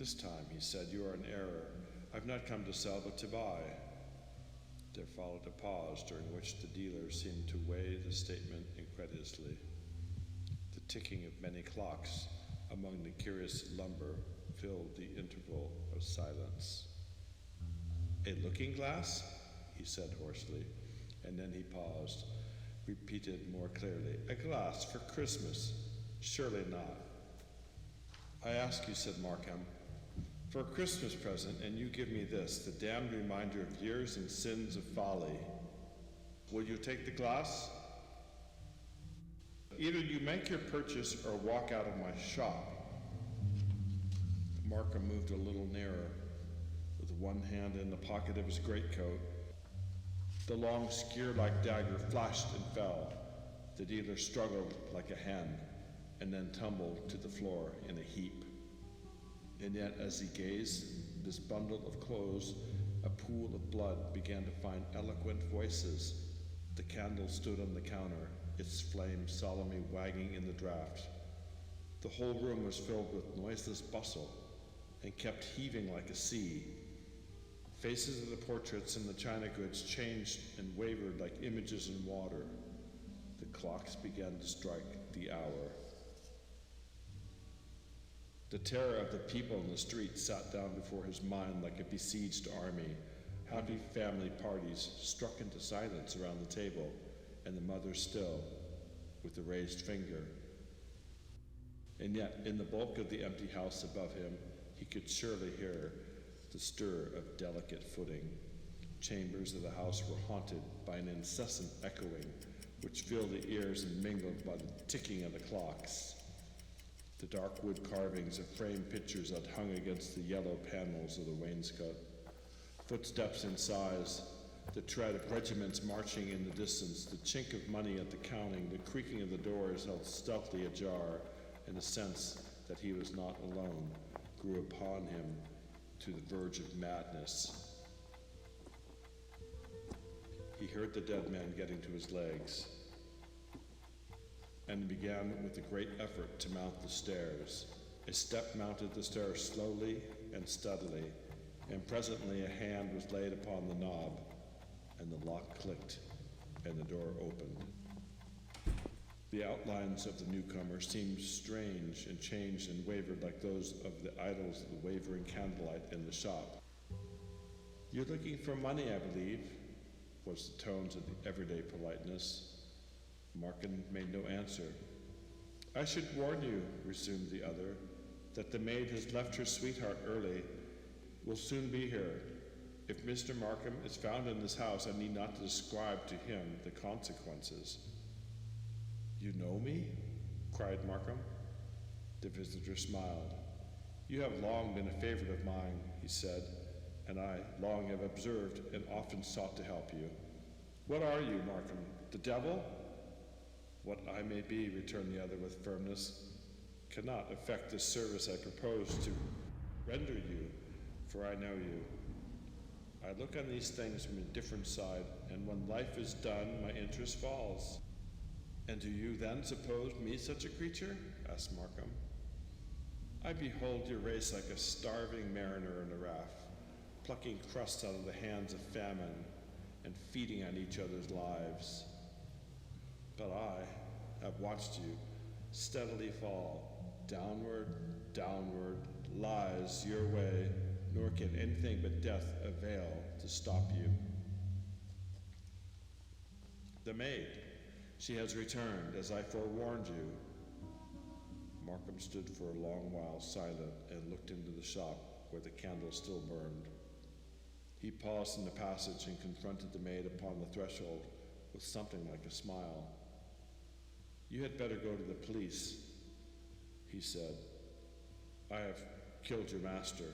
"This time," he said, "you are in error. I've not come to sell, but to buy." There followed a pause during which the dealer seemed to weigh the statement incredulously. The ticking of many clocks among the curious lumber filled the interval of silence. "A looking-glass?" he said hoarsely, and then he paused, repeated more clearly, "A glass for Christmas? Surely not." "I ask you," said Markheim, "for a Christmas present, and you give me this, the damned reminder of years and sins of folly. Will you take the glass? Either you make your purchase or walk out of my shop." Markheim moved a little nearer, with one hand in the pocket of his greatcoat. The long skewer-like dagger flashed and fell. The dealer struggled like a hen, and then tumbled to the floor in a heap. And yet, as he gazed, this bundle of clothes, a pool of blood, began to find eloquent voices. The candle stood on the counter, its flame solemnly wagging in the draught. The whole room was filled with noiseless bustle, and kept heaving like a sea. Faces of the portraits and the china goods changed and wavered like images in water. The clocks began to strike the hour. The terror of the people in the street sat down before his mind like a besieged army. Happy family parties struck into silence around the table, and the mother still, with the raised finger. And yet, in the bulk of the empty house above him, he could surely hear the stir of delicate footing. Chambers of the house were haunted by an incessant echoing, which filled the ears and mingled by the ticking of the clocks. The dark wood carvings of framed pictures that hung against the yellow panels of the wainscot. Footsteps in sighs, the tread of regiments marching in the distance, the chink of money at the counting, the creaking of the doors held stealthily ajar, and a sense that he was not alone grew upon him to the verge of madness. He heard the dead man getting to his legs, and began with a great effort to mount the stairs. A step mounted the stairs slowly and steadily, and presently a hand was laid upon the knob, and the lock clicked, and the door opened. The outlines of the newcomer seemed strange and changed and wavered like those of the idols of the wavering candlelight in the shop. "You're looking for money, I believe," was the tones of the everyday politeness. Markheim made no answer. "I should warn you," resumed the other, "that the maid has left her sweetheart early. Will soon be here. If Mr. Markheim is found in this house, I need not describe to him the consequences." "You know me?" cried Markheim. The visitor smiled. "You have long been a favorite of mine," he said, "and I long have observed and often sought to help you. What are you, Markheim? The devil?" "What I may be," returned the other with firmness, "cannot affect the service I propose to render you, for I know you. I look on these things from a different side, and when life is done, my interest falls." "And do you then suppose me such a creature?" asked Markheim. "I behold your race like a starving mariner in a raft, plucking crusts out of the hands of famine and feeding on each other's lives. But I have watched you steadily fall, downward, downward, lies your way, nor can anything but death avail to stop you." "The maid, she has returned, as I forewarned you." Markheim stood for a long while silent and looked into the shop where the candle still burned. He paused in the passage and confronted the maid upon the threshold with something like a smile. "You had better go to the police," he said. "I have killed your master."